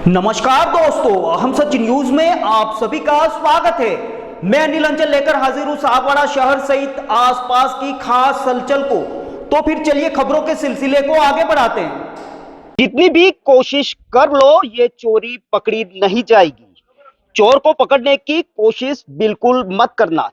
नमस्कार दोस्तों, हम सच न्यूज में आप सभी का स्वागत है। मैं अनिल अंचल लेकर हाजिर हूं सागवाड़ा शहर सहित आसपास की खास हलचल को। तो फिर चलिए खबरों के सिलसिले को आगे बढ़ाते हैं। जितनी भी कोशिश कर लो ये चोरी पकड़ी नहीं जाएगी। चोर को पकड़ने की कोशिश बिल्कुल मत करना।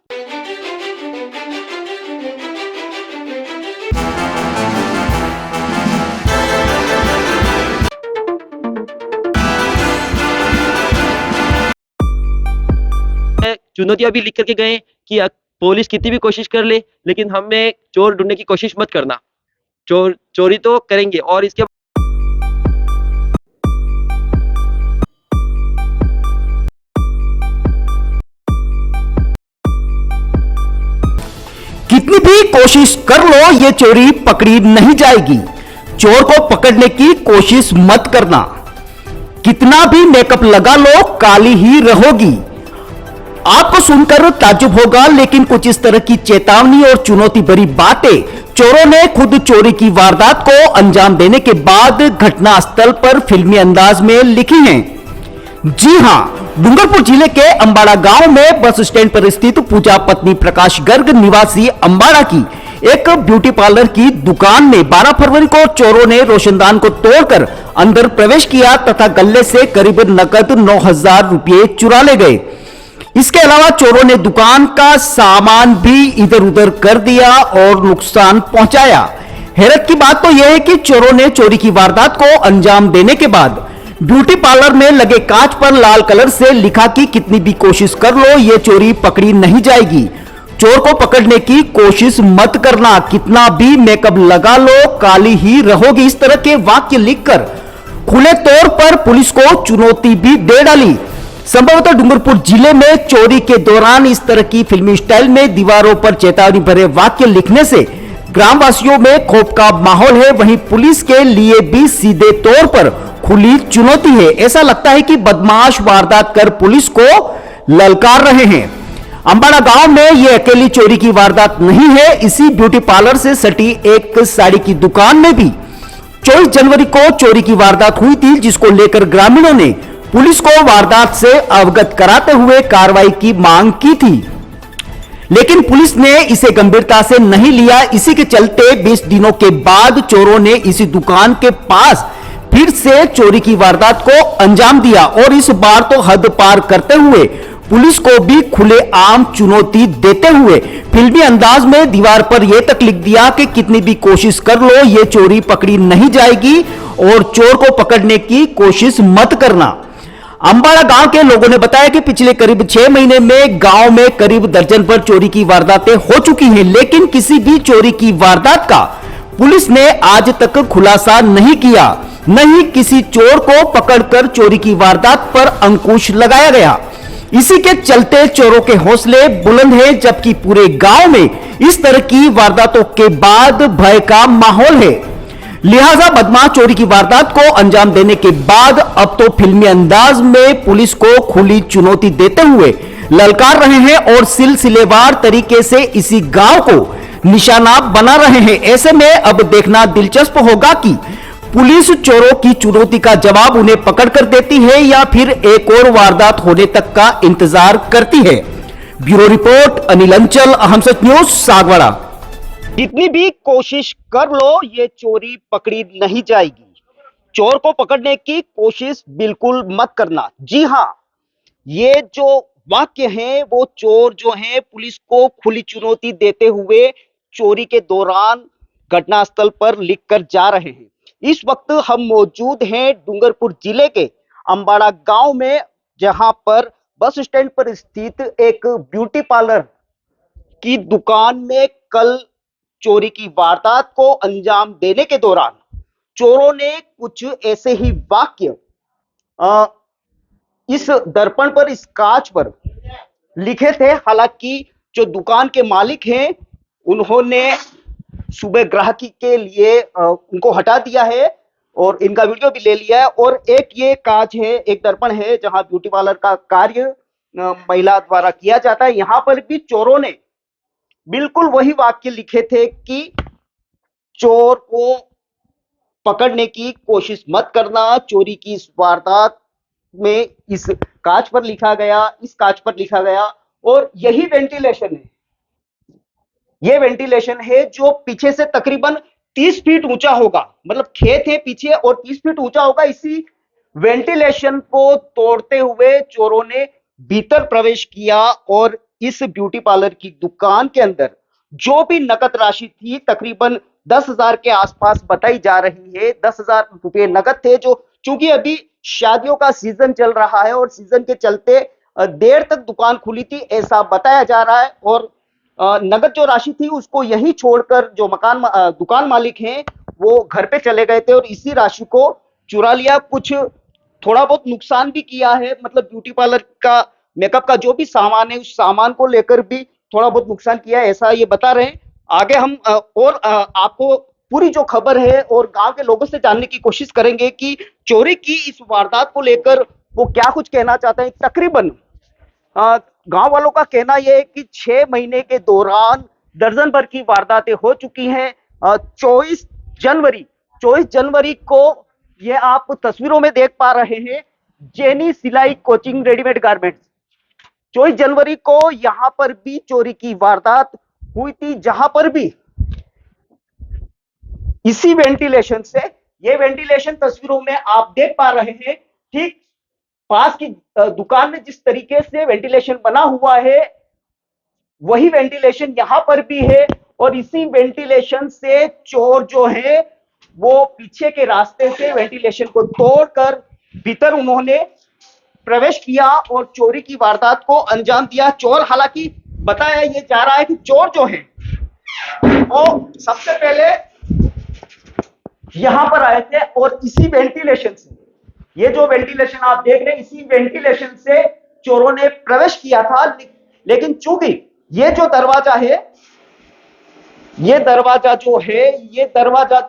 चुनौतियां भी लिख करके गए कि पुलिस कितनी भी कोशिश कर ले लेकिन हमें चोर ढूंढने की कोशिश मत करना। चोरी तो करेंगे और इसके कितनी भी कोशिश कर लो ये चोरी पकड़ी नहीं जाएगी। चोर को पकड़ने की कोशिश मत करना। कितना भी मेकअप लगा लो काली ही रहोगी। आपको सुनकर ताज्जुब होगा, लेकिन कुछ इस तरह की चेतावनी और चुनौती भरी बातें चोरों ने खुद चोरी की वारदात को अंजाम देने के बाद घटनास्थल पर फिल्मी अंदाज में लिखी हैं। जी हां, डूंगरपुर जिले के अंबाड़ा गांव में बस स्टैंड पर स्थित पूजा पत्नी प्रकाश गर्ग निवासी अंबाड़ा की एक ब्यूटी पार्लर की दुकान में 12 फरवरी को चोरों ने रोशनदान को तोड़कर अंदर प्रवेश किया तथा गले से करीब नकद 9,000 रुपये चुरा ले गए। इसके अलावा चोरों ने दुकान का सामान भी इधर उधर कर दिया और नुकसान पहुंचाया। हैरत की बात तो यह है कि चोरों ने चोरी की वारदात को अंजाम देने के बाद ब्यूटी पार्लर में लगे कांच पर लाल कलर से लिखा कि कितनी भी कोशिश कर लो ये चोरी पकड़ी नहीं जाएगी। चोर को पकड़ने की कोशिश मत करना। कितना भी मेकअप लगा लो काली ही रहोगी। इस तरह के वाक्य लिखकर खुले तौर पर पुलिस को चुनौती भी दे डाली। संभवतः डूंगरपुर जिले में चोरी के दौरान इस तरह की फिल्मी स्टाइल में दीवारों पर चेतावनी भरे वाक्य लिखने से ग्रामवासियों में खौफ का माहौल है। वहीं पुलिस के लिए भी सीधे तौर पर खुली चुनौती है। ऐसा लगता है कि बदमाश वारदात कर पुलिस को ललकार रहे हैं। अंबाड़ा गांव में यह अकेली चोरी की वारदात नहीं है। इसी ब्यूटी पार्लर से सटी एक साड़ी की दुकान में भी 24 जनवरी को चोरी की वारदात हुई थी, जिसको लेकर ग्रामीणों ने पुलिस को वारदात से अवगत कराते हुए कार्रवाई की मांग की थी, लेकिन पुलिस ने इसे गंभीरता से नहीं लिया। इसी के चलते 20 दिनों के बाद चोरों ने इसी दुकान के पास फिर से चोरी की वारदात को अंजाम दिया और इस बार तो हद पार करते हुए पुलिस को भी खुलेआम चुनौती देते हुए फिल्मी अंदाज में दीवार पर यह तक लिख दिया कि कितनी भी कोशिश कर लो ये चोरी पकड़ी नहीं जाएगी और चोर को पकड़ने की कोशिश मत करना। अंबाड़ा गांव के लोगों ने बताया कि पिछले करीब 6 महीने में गांव में करीब दर्जन पर चोरी की वारदातें हो चुकी हैं, लेकिन किसी भी चोरी की वारदात का पुलिस ने आज तक खुलासा नहीं किया। न ही किसी चोर को पकड़कर चोरी की वारदात पर अंकुश लगाया गया। इसी के चलते चोरों के हौसले बुलंद हैं, जबकि पूरे गांव में इस तरह की वारदातों के बाद भय का माहौल है। लिहाजा बदमाश चोरी की वारदात को अंजाम देने के बाद अब तो फिल्मी अंदाज में पुलिस को खुली चुनौती देते हुए ललकार रहे हैं और सिलसिलेवार तरीके से इसी गांव को निशाना बना रहे हैं। ऐसे में अब देखना दिलचस्प होगा कि पुलिस चोरों की चुनौती का जवाब उन्हें पकड़कर देती है या फिर एक और वारदात होने तक का इंतजार करती है। ब्यूरो रिपोर्ट, अनिल अंचल, हम सच न्यूज, सागवाड़ा। जितनी भी कोशिश कर लो ये चोरी पकड़ी नहीं जाएगी। चोर को पकड़ने की कोशिश बिल्कुल मत करना। जी हां, ये जो वाक्य हैं वो चोर जो हैं पुलिस को खुली चुनौती देते हुए चोरी के दौरान घटनास्थल पर लिखकर जा रहे हैं। इस वक्त हम मौजूद हैं डूंगरपुर जिले के अंबाड़ा गांव में, जहां पर बस स्टैंड पर स्थित एक ब्यूटी पार्लर की दुकान में कल चोरी की वारदात को अंजाम देने के दौरान चोरों ने कुछ ऐसे ही वाक्य इस दर्पण पर, इस कांच पर लिखे थे। हालांकि जो दुकान के मालिक हैं उन्होंने सुबह ग्राहकी के लिए उनको हटा दिया है और इनका वीडियो भी ले लिया है। और एक ये कांच है, एक दर्पण है जहां ब्यूटी पार्लर का कार्य महिला द्वारा किया जाता है। यहां पर भी चोरों ने बिल्कुल वही वाक्य लिखे थे कि चोर को पकड़ने की कोशिश मत करना। चोरी की इस वारदात में इस कांच पर लिखा गया, इस कांच पर लिखा गया। और यही वेंटिलेशन है, ये वेंटिलेशन है जो पीछे से तकरीबन 30 फीट ऊंचा होगा। मतलब खेत है पीछे और 30 फीट ऊंचा होगा। इसी वेंटिलेशन को तोड़ते हुए चोरों ने भीतर प्रवेश किया और इस ब्यूटी पार्लर की दुकान के अंदर जो भी नकद राशि थी तकरीबन 10,000 के आसपास बताई जा रही है। 10,000 रुपए नकद थे, जो चूंकि अभी शादियों का सीजन चल रहा है और सीजन के चलते देर तक दुकान खुली थी ऐसा बताया जा रहा है। और नगद जो राशि थी उसको यही छोड़कर जो दुकान मालिक हैं वो घर पे चले गए थे और इसी राशि को चुरा लिया। कुछ थोड़ा बहुत नुकसान भी किया है, मतलब ब्यूटी पार्लर का मेकअप का जो भी सामान है उस सामान को लेकर भी थोड़ा बहुत नुकसान किया है, ऐसा ये बता रहे हैं। आगे हम आपको पूरी जो खबर है और गांव के लोगों से जानने की कोशिश करेंगे कि चोरी की इस वारदात को लेकर वो क्या कुछ कहना चाहते हैं। तकरीबन गांव वालों का कहना यह है कि 6 महीने के दौरान दर्जन भर की वारदातें हो चुकी हैं। 24 जनवरी को ये आप तस्वीरों में देख पा रहे हैं, जेनी सिलाई कोचिंग रेडीमेड गारमेंट्स। 24 जनवरी को यहां पर भी चोरी की वारदात हुई थी, जहां पर भी इसी वेंटिलेशन से, ये वेंटिलेशन तस्वीरों में आप देख पा रहे हैं, ठीक पास की दुकान में जिस तरीके से वेंटिलेशन बना हुआ है वही वेंटिलेशन यहां पर भी है। और इसी वेंटिलेशन से चोर जो है वो पीछे के रास्ते से वेंटिलेशन को तोड़कर भीतर उन्होंने प्रवेश किया और चोरी की वारदात को अंजाम दिया। चोर, हालांकि बताया ये जा रहा है कि चोर जो है वो सबसे पहले यहां पर आए थे और इसी वेंटिलेशन से, ये जो वेंटिलेशन आप देख रहे हैं, इसी वेंटिलेशन से चोरों ने प्रवेश किया था। लेकिन चूंकि ये जो दरवाजा है, ये दरवाजा जो है, ये दरवाजा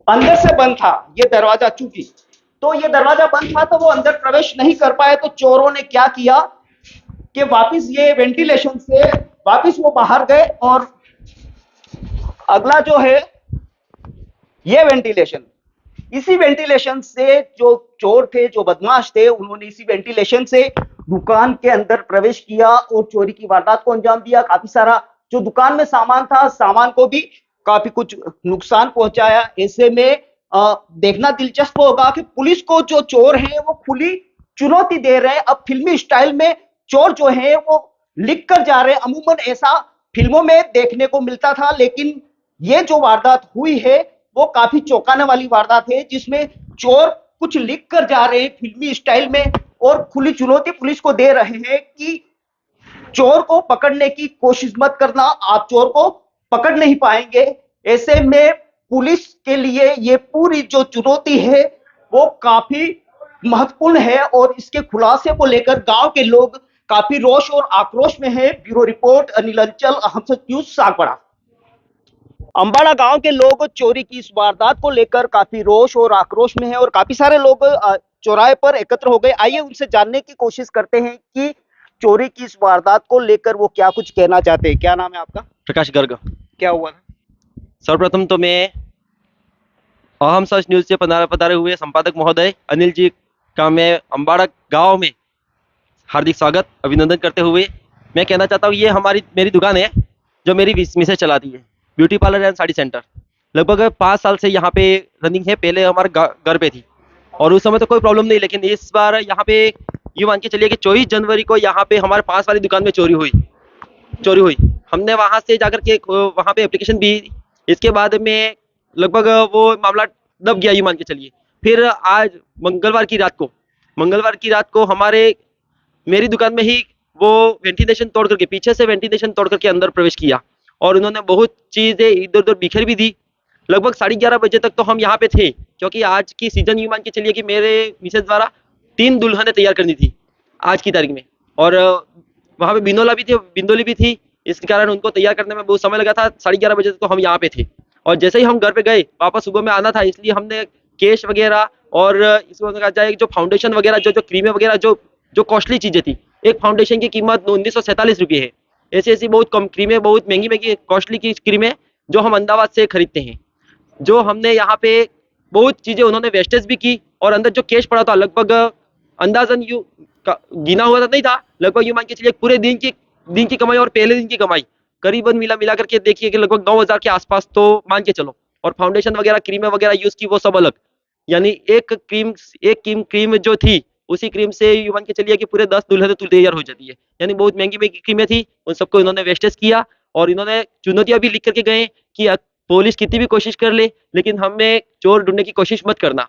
अंदर से बंद था। ये दरवाजा चूंकि, तो ये दरवाजा बंद था तो वो अंदर प्रवेश नहीं कर पाए। तो चोरों ने क्या किया कि वापस ये वेंटिलेशन से वापस वो बाहर गए और अगला जो है ये वेंटिलेशन, इसी वेंटिलेशन से जो चोर थे, जो बदमाश थे, उन्होंने इसी वेंटिलेशन से दुकान के अंदर प्रवेश किया और चोरी की वारदात को अंजाम दिया। काफी सारा जो दुकान में सामान था, सामान को भी काफी कुछ नुकसान पहुंचाया। ऐसे में देखना दिलचस्प होगा कि पुलिस को जो चोर हैं वो खुली चुनौती दे रहे हैं। अब फिल्मी स्टाइल में चोर जो है वो लिख कर जा रहे हैं। अमूमन ऐसा फिल्मों में देखने को मिलता था, लेकिन ये जो वारदात हुई है वो काफी चौंकाने वाली वारदात है, जिसमें चोर कुछ लिख कर जा रहे हैं फिल्मी स्टाइल में और खुली चुनौती पुलिस को दे रहे हैं कि चोर को पकड़ने की कोशिश मत करना, आप चोर को पकड़ नहीं पाएंगे। ऐसे में पुलिस के लिए ये पूरी जो चुनौती है वो काफी महत्वपूर्ण है और इसके खुलासे को लेकर गांव के लोग काफी रोष और आक्रोश में है। Bureau report, Anil Anchal, Aham Sach news, Sagwara. Ambala गांव के लोग चोरी की इस वारदात को लेकर काफी रोष और आक्रोश में है और काफी सारे लोग चौराहे पर एकत्र हो गए। आइए उनसे जानने की कोशिश करते हैं कि चोरी की इस वारदात को लेकर वो क्या कुछ कहना चाहते हैं। क्या नाम है आपका? प्रकाश गर्ग। क्या हुआ था? सर्वप्रथम तो मैं अहम सच न्यूज से पधारे हुए संपादक महोदय अनिल जी का मैं अंबाड़ा गांव में हार्दिक स्वागत अभिनंदन करते हुए मैं कहना चाहता हूँ, ये मेरी दुकान है जो मेरी मिसेज चलाती है, beauty parlour and sari centre. लगभग 5 साल से यहाँ पे रनिंग है। पहले हमारे घर पे थी और उस समय तो कोई प्रॉब्लम नहीं, लेकिन इस बार यहाँ पे यूँ मान के चलिए कि 24 जनवरी को यहाँ पे हमारे पास वाली दुकान में चोरी हुई। हमने वहाँ से जाकर के वहाँ पे एप्लीकेशन दी। इसके बाद में लगभग वो मामला दब गया, यूँ मान के चलिए। फिर आज मंगलवार की रात को मेरी दुकान में ही वो वेंटिलेशन तोड़ करके, पीछे से वेंटिलेशन तोड़ करके अंदर प्रवेश किया और उन्होंने बहुत चीज़ें इधर उधर बिखेर भी दी। लगभग 11:30 बजे तक तो हम यहाँ पे थे, क्योंकि आज की सीजन यूँ मान के चलिए कि मेरे मिसेज द्वारा 3 दुल्हनें तैयार करनी थी आज की तारीख में। और वहाँ पे बिंदोली भी थी। इस कारण उनको तैयार करने में बहुत समय लगा था। 11:30 बजे तक तो हम यहाँ पे थे और जैसे ही हम घर पे गए, वापस सुबह में आना था, इसलिए हमने केश वगैरह और इसको कहा जाए जो फाउंडेशन वगैरह जो जो क्रीमें वगैरह जो जो कॉस्टली चीजें थी, एक फाउंडेशन की कीमत 1947 रुपये है। ऐसी ऐसी बहुत कम क्रीमें, बहुत महंगी महंगी कॉस्टली की क्रीमें जो हम अहमदाबाद से खरीदते हैं। जो हमने यहाँ पे बहुत चीजें उन्होंने वेस्टेज भी की और अंदर जो कैश पड़ा था लगभग अंदाजन गिना हुआ तो नहीं था, लगभग यूं मान के चलिए पूरे दिन की कमाई और पहले दिन की कमाई करीबन मिला करके देखिए कि लगभग 9,000 के आसपास तो मान के चलो। और फाउंडेशन वगैरह क्रीमें वगैरह यूज की वो सब अलग, यानी एक क्रीम जो थी उसी क्रीम से यूं मान के चलिए कि पूरे 10 दूल्हे तो तैयार हो जाती है। यानी बहुत महंगी महंगी क्रीमें थी, उन सबको इन्होंने वेस्टेज किया और इन्होंने चुनौतियां भी लिख करके गए कि पुलिस कितनी भी कोशिश कर ले लेकिन हमें चोर ढूंढने की कोशिश मत करना,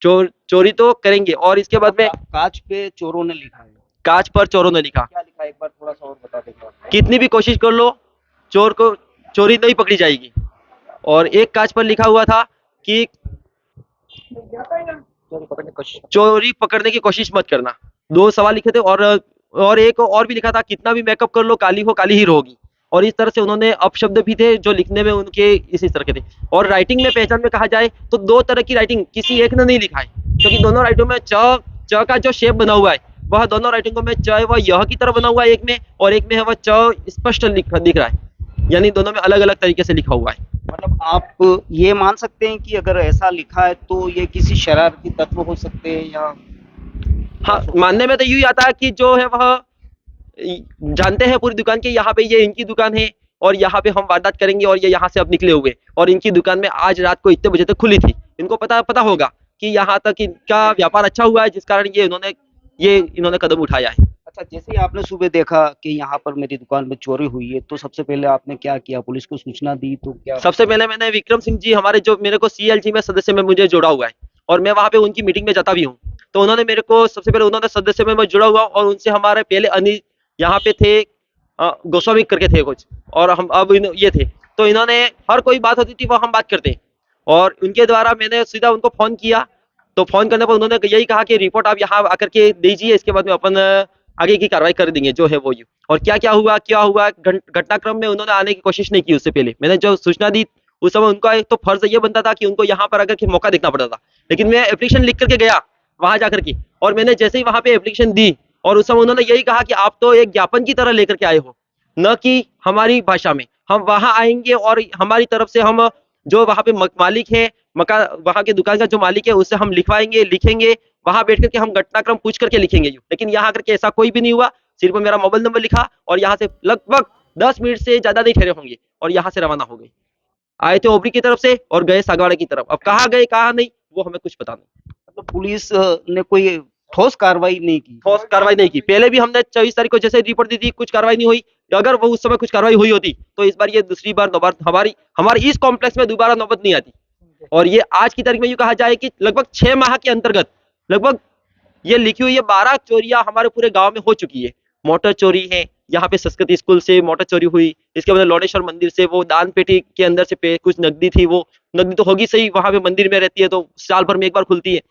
चोरी तो करेंगे। और इसके बाद में कांच पे चोरों ने लिखा है, कांच पर चोरों ने लिखा, क्या लिखा है एक बार थोड़ा सा और बता देंगे आप? कितनी भी कोशिश कर लो चोर को चोरी नहीं पकड़ी जाएगी। और एक कांच पर लिखा हुआ था कि चोरी पकड़ने की कोशिश मत करना। 2 सवाल लिखे थे और एक और भी लिखा था, कितना भी मेकअप कर लो काली ही रहोगी। और इस तरह से उन्होंने अपशब्द भी थे जो लिखने में उनके इसी तरह के थे। और राइटिंग में पहचान में कहा जाए तो 2 तरह की राइटिंग किसी एक ने नहीं लिखा है, क्योंकि दोनों राइटिंग में च का जो शेप बना हुआ है वह दोनों राइटिंगों में च वह यह की तरह बना हुआ है एक में, और एक में है वह च स्पष्ट दिख रहा है, यानी दोनों में अलग अलग तरीके से लिखा हुआ है। मतलब आप ये मान सकते हैं कि अगर ऐसा लिखा है तो ये किसी शरारती तत्व हो सकते हैं या हाँ, मानने में तो यूं ही आता है कि जो है वह जानते हैं पूरी दुकान के यहाँ पे ये इनकी दुकान है और यहाँ पे हम वारदात करेंगे और ये यहाँ से अब निकले हुए और इनकी दुकान में आज रात को इतने बजे तक खुली थी। इनको पता होगा कि यहाँ तक इनका व्यापार अच्छा हुआ है जिस कारण ये इन्होंने कदम उठाया है। अच्छा, जैसे ही आपने सुबह देखा कि यहाँ पर मेरी दुकान में चोरी हुई है तो सबसे पहले आपने क्या किया, पुलिस को सूचना दी? तो क्या सबसे पहले मैंने विक्रम सिंह जी, हमारे जो मेरे को CLG में सदस्य में मुझे जोड़ा हुआ है और मैं वहाँ पे उनकी मीटिंग में जाता भी हूँ, तो उन्होंने मेरे को सबसे पहले उन्होंने सदस्य में मैं जुड़ा हुआ और उनसे हमारे पहले अनिल यहाँ पे थे, गोस्वामी करके थे कुछ, और हम अब ये थे, तो इन्होंने हर कोई बात होती थी वो हम बात करते। और उनके द्वारा मैंने सीधा उनको फोन किया, तो फोन करने पर उन्होंने यही कहा कि रिपोर्ट आप यहाँ आकर के दीजिए, इसके बाद में अपन आगे की कार्रवाई कर देंगे जो है वो यू। और क्या हुआ घटनाक्रम में उन्होंने आने की कोशिश नहीं की। उससे पहले मैंने जो सूचना दी उस समय उनका एक तो फर्ज ये बनता था कि उनको यहाँ पर आकर के मौका देखना पड़ता था, लेकिन मैं एप्लीकेशन लिख करके गया वहां जाकर के, और मैंने जैसे ही वहां पे एप्लीकेशन दी और उस समय उन्होंने यही कहा कि आप तो एक ज्ञापन की तरह लेकर के आए हो, न कि हमारी भाषा में। हम वहां आएंगे और हमारी तरफ से हम जो वहां पे मालिक है वहां के दुकान का जो मालिक है उससे हम लिखेंगे वहां बैठ करके हम घटनाक्रम पूछ करके लिखेंगे। लेकिन यहाँ करके ऐसा कोई भी नहीं हुआ, सिर्फ मेरा मोबाइल नंबर लिखा और यहाँ से लगभग 10 मिनट से ज्यादा नहीं ठहरे होंगे और यहाँ से रवाना हो गए। आए थे ओबरी की तरफ से और गए सागवाड़ा की तरफ। अब कहाँ गए कहाँ नहीं वो हमें कुछ पता नहीं। मतलब पुलिस ने कोई ठोस कार्रवाई नहीं की? ठोस कार्रवाई नहीं की। पहले भी हमने 24 तारीख को जैसे रिपोर्ट दी थी, कुछ कार्रवाई नहीं हुई। अगर वो उस समय कुछ कार्रवाई हुई होती तो इस बार ये दूसरी बार नौबत हमारी इस कॉम्प्लेक्स में दोबारा नौबत नहीं आती। और ये आज की तारीख में यूं कहा जाए कि लगभग 6 माह के अंतर्गत लगभग ये लिखी हुई है 12 चोरियां हमारे पूरे गांव में हो चुकी है। मोटर चोरी है, यहाँ पे संस्कृति स्कूल से मोटर चोरी हुई, इसके बाद लौडेश्वर मंदिर से वो दान पेटी के अंदर से कुछ नकदी थी, वो नकदी तो होगी सही, वहां पे मंदिर में रहती है तो साल भर में एक बार खुलती है,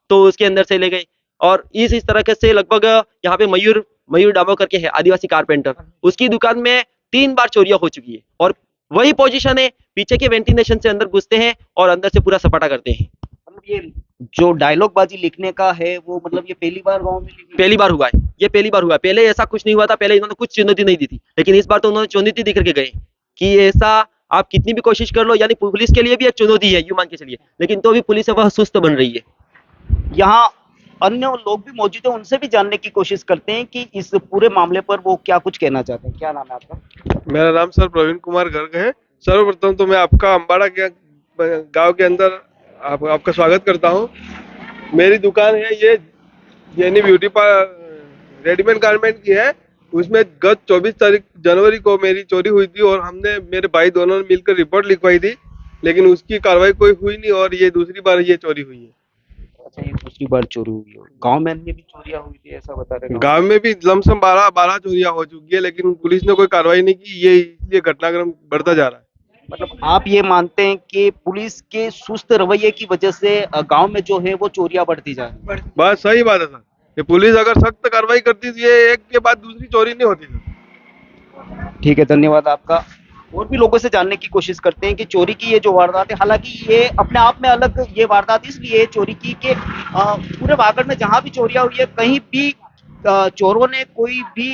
तो उसके अंदर से ले गए। और इस तरह से लगभग यहाँ पे मयूर डाबो करके है आदिवासी कारपेंटर, उसकी दुकान में 3 बार चोरियां हो चुकी है। और वही पोजीशन है, पीछे के वेंटिलेशन से अंदर घुसते हैं और अंदर से पूरा सपाटा करते हैं। मतलब ये जो डायलॉग बाजी लिखने का है वो मतलब ये पहली बार गांव में पहली बार हुआ है, ये पहली बार हुआ है। पहले ऐसा कुछ नहीं हुआ था, पहले इन्होंने कुछ चुनौती नहीं दी थी, लेकिन इस बार तो उन्होंने चुनौती दी करके गए कि ऐसा आप कितनी भी कोशिश कर लो, यानी पुलिस के लिए भी एक चुनौती है यूं मान के चलिए, लेकिन तो भी पुलिस वह सुस्त बन रही है। यहाँ अन्य लोग भी मौजूद है, उनसे भी जानने की कोशिश करते हैं कि इस पूरे मामले पर वो क्या कुछ कहना चाहते हैं। क्या नाम है आपका? मेरा नाम सर प्रवीण कुमार गर्ग है। सर्वप्रथम तो मैं आपका अम्बाड़ा के गांव के अंदर आपका स्वागत करता हूं। मेरी दुकान है ये जेनी ब्यूटी रेडीमेड गारमेंट की है। उसमें गत 24 जनवरी को मेरी चोरी हुई थी और हमने मेरे भाई दोनों ने मिलकर रिपोर्ट लिखवाई थी, लेकिन उसकी कार्रवाई कोई हुई नहीं और ये दूसरी बार ये चोरी हुई है। अच्छा, ये दूसरी बार चोरी हुई है। गांव में अन्य भी चोरियां हुई थी ऐसा बता रहे हैं? गांव में भी लमसम 12 चोरियां हो चुकी है, लेकिन पुलिस ने कोई कार्रवाई नहीं की, ये इसलिए घटनाक्रम बढ़ता जा रहा है। मतलब आप ये मानते हैं कि पुलिस के सुस्त रवैये की वजह से गांव में जो है वो चोरियां बढ़ती जा रही है? बात सही बात है सर। ये पुलिस अगर सख्त कार्रवाई करती तो ये एक के बाद दूसरी चोरी नहीं होती सर। ठीक है, धन्यवाद आपका। और भी लोगों से जानने की कोशिश करते हैं कि चोरी की ये जो वारदात है, हालांकि ये अपने आप में अलग ये वारदात इसलिए चोरी की कि पूरे वागड़ में जहां भी चोरियां हुई है कहीं भी चोरों ने कोई भी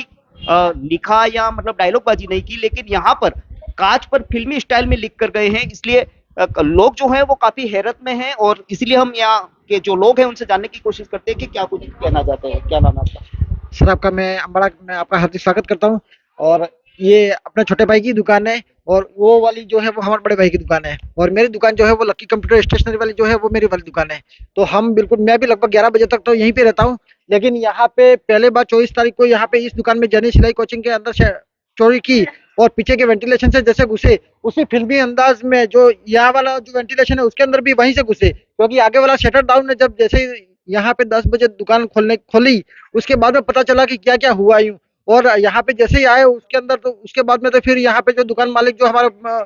लिखा या मतलब डायलॉगबाजी नहीं की, लेकिन यहाँ पर कांच पर फिल्मी स्टाइल में लिख कर गए हैं, इसलिए लोग जो हैं वो काफी हैरत में हैं। और इसलिए हम यहाँ के जो लोग हैं उनसे जानने की कोशिश करते हैं कि क्या कुछ कहना चाहते हैं। क्या नाम है आपका? सर आपका मैं अम्बाड़ा में आपका हार्दिक स्वागत करता हूँ। और ये अपने छोटे भाई की दुकान है और वो वाली जो है वो हमारे बड़े भाई की दुकान है और मेरी दुकान जो है वो लक्की कंप्यूटर स्टेशनरी वाली जो है वो मेरी वाली दुकान है। तो हम बिल्कुल मैं भी लगभग 11 बजे तक तो यहीं पे रहता हूँ, लेकिन यहाँ पे पहले बार 24 तारीख को यहाँ पे इस दुकान में जनी सिलाई कोचिंग के अंदर से चोरी की और पीछे के वेंटिलेशन से जैसे घुसे उसी फिल्मी अंदाज में जो यहाँ वाला जो वेंटिलेशन है उसके अंदर भी वहीं से घुसे, क्योंकि आगे वाला शटर डाउन है। जब जैसे यहाँ पे 10 बजे दुकान खोली उसके बाद में पता चला कि क्या क्या हुआ यूं। और यहाँ पे जैसे ही आए उसके अंदर तो उसके बाद में तो फिर यहाँ पे जो दुकान मालिक जो हमारा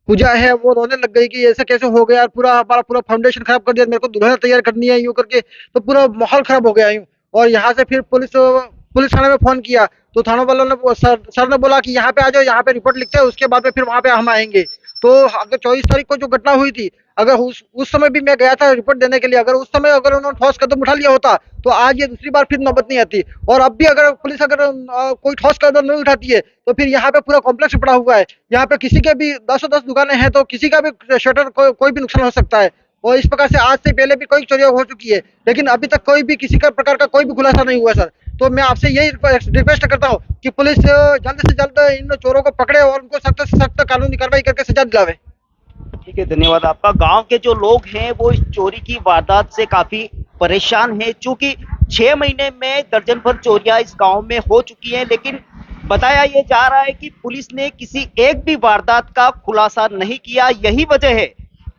पूजा है वो रोने लग गई कि ऐसा कैसे हो गया, पूरा हमारा पूरा फाउंडेशन खराब कर दिया, मेरे को दुल्हन तैयार करनी है यूं करके, तो पूरा माहौल खराब हो गया यूं। और यहाँ से फिर पुलिस थाने में फोन किया तो थाना वालों ने सर ने बोला कि यहाँ पे आ जाओ, यहाँ पे रिपोर्ट लिखते हैं उसके बाद में फिर वहाँ पे हम आएंगे। तो अगर 24 तारीख को जो घटना हुई थी, अगर उस समय भी मैं गया था रिपोर्ट देने के लिए, अगर उस समय अगर उन्होंने ठोस कदम उठा लिया होता तो आज ये दूसरी बार फिर नौबत नहीं आती। और अब भी अगर पुलिस अगर कोई ठोस कदम नहीं उठाती है तो फिर यहाँ पे पूरा कॉम्प्लेक्स पड़ा हुआ है, यहाँ पे किसी के भी 10 दुकानें हैं तो किसी का भी शटर कोई भी नुकसान हो सकता है। और इस प्रकार से आज से पहले भी कई चोरियां हो चुकी है, लेकिन अभी तक कोई भी किसी का प्रकार का कोई भी खुलासा नहीं हुआ सर। तो मैं आपसे यही रिक्वेस्ट करता हूँ कि पुलिस जल्द से जल्द इन चोरों को पकड़े और उनको सख्त से सख्त कानूनी कार्रवाई करके सजा दिलावे। ठीक है, धन्यवाद आपका। गांव के जो लोग हैं वो इस चोरी की वारदात से काफी परेशान हैं, चूंकि 6 महीने में दर्जन भर चोरियां इस गांव में हो चुकी हैं, लेकिन बताया ये जा रहा है कि पुलिस ने किसी एक भी वारदात का खुलासा नहीं किया। यही वजह है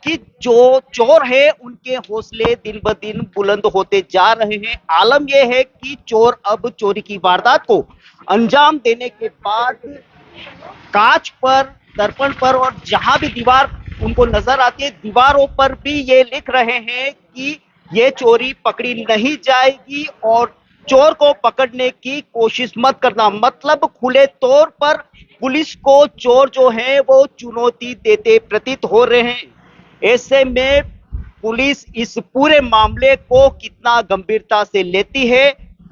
कि जो चोर है उनके हौसले दिन ब दिन बुलंद होते जा रहे हैं। आलम यह है कि चोर अब चोरी की वारदात को अंजाम देने के बाद कांच पर, दर्पण पर और जहां भी दीवार उनको नजर आती है दीवारों पर भी ये लिख रहे हैं कि ये चोरी पकड़ी नहीं जाएगी और चोर को पकड़ने की कोशिश मत करना। मतलब खुले तौर पर पुलिस को चोर जो है वो चुनौती देते प्रतीत हो रहे हैं। ऐसे में पुलिस इस पूरे मामले को कितना गंभीरता से लेती है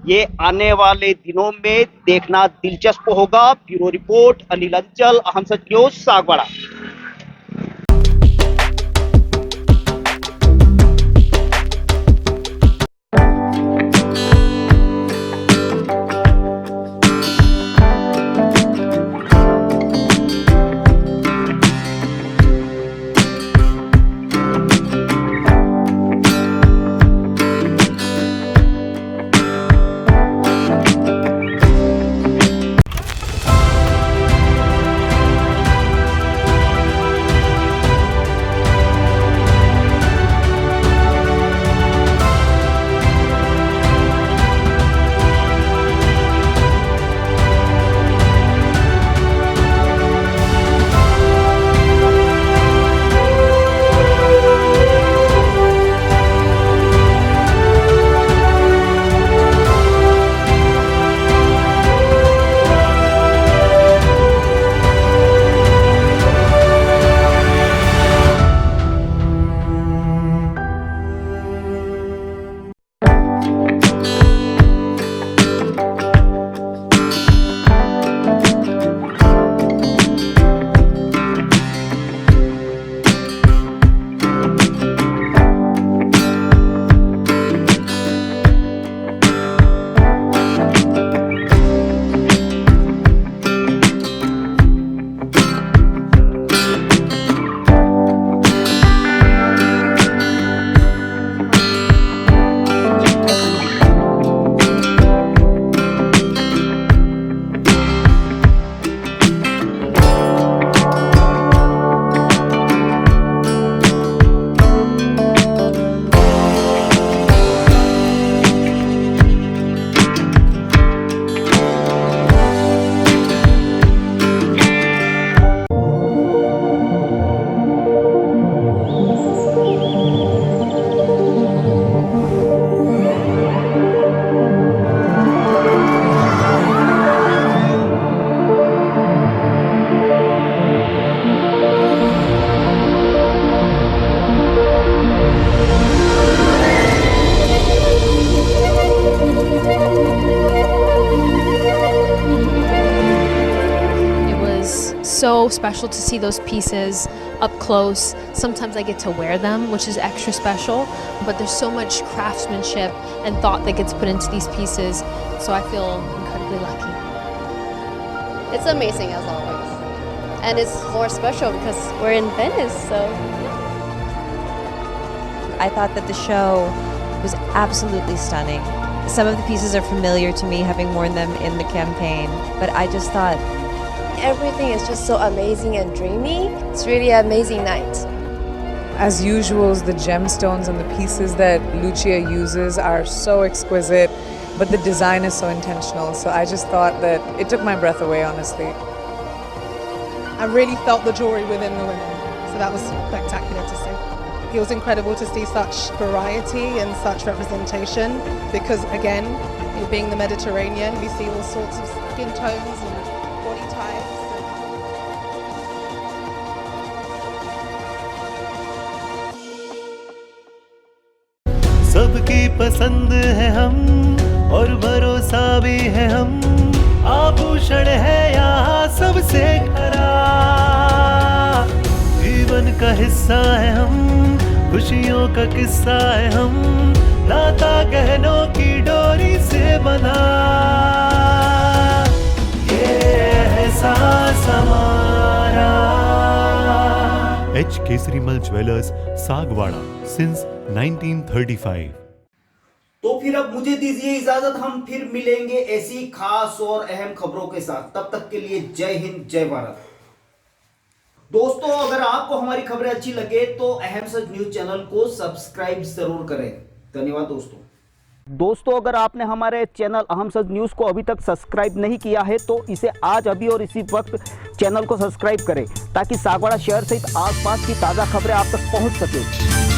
ये आने वाले दिनों में देखना दिलचस्प होगा। Bureau report Anil Anchal, Aham Sach news, Sagwara. so special to see those pieces up close. Sometimes I get to wear them, which is extra special, but there's so much craftsmanship and thought that gets put into these pieces, so I feel incredibly lucky. It's amazing as always. And it's more special because we're in Venice, so. I thought that the show was absolutely stunning. Some of the pieces are familiar to me, having worn them in the campaign, but I just thought Everything is just so amazing and dreamy. It's really an amazing night. As usual, the gemstones and the pieces that Lucia uses are so exquisite, but the design is so intentional. So I just thought that it took my breath away, honestly. I really felt the jewelry within the women, so that was spectacular to see. It was incredible to see such variety and such representation because, again, it being the Mediterranean, we see all sorts of skin tones and body types. सबकी पसंद है हम और भरोसा भी है हम, आभूषण है यहाँ सबसे खरा, जीवन का हिस्सा है हम, खुशियों का किस्सा है हम, नाता गहनों की डोरी से बना, ये एहसास हमारा। H Kesrimal jewellers, Sagwara, since 1935। तो फिर अब मुझे दीजिए इजाजत, हम फिर मिलेंगे ऐसी खास और अहम खबरों के साथ। तब तक के लिए जय हिंद, जय भारत। दोस्तों, अगर आपको हमारी खबरें अच्छी लगे तो अहम सच न्यूज चैनल को सब्सक्राइब जरूर करें। धन्यवाद दोस्तों, अगर आपने हमारे चैनल अहम सच न्यूज को अभी तक सब्सक्राइब नहीं किया है तो इसे आज अभी और इसी वक्त चैनल को सब्सक्राइब करें ताकि सागवाड़ा शहर सहित आसपास की ताजा खबरें आप तक पहुंच सके।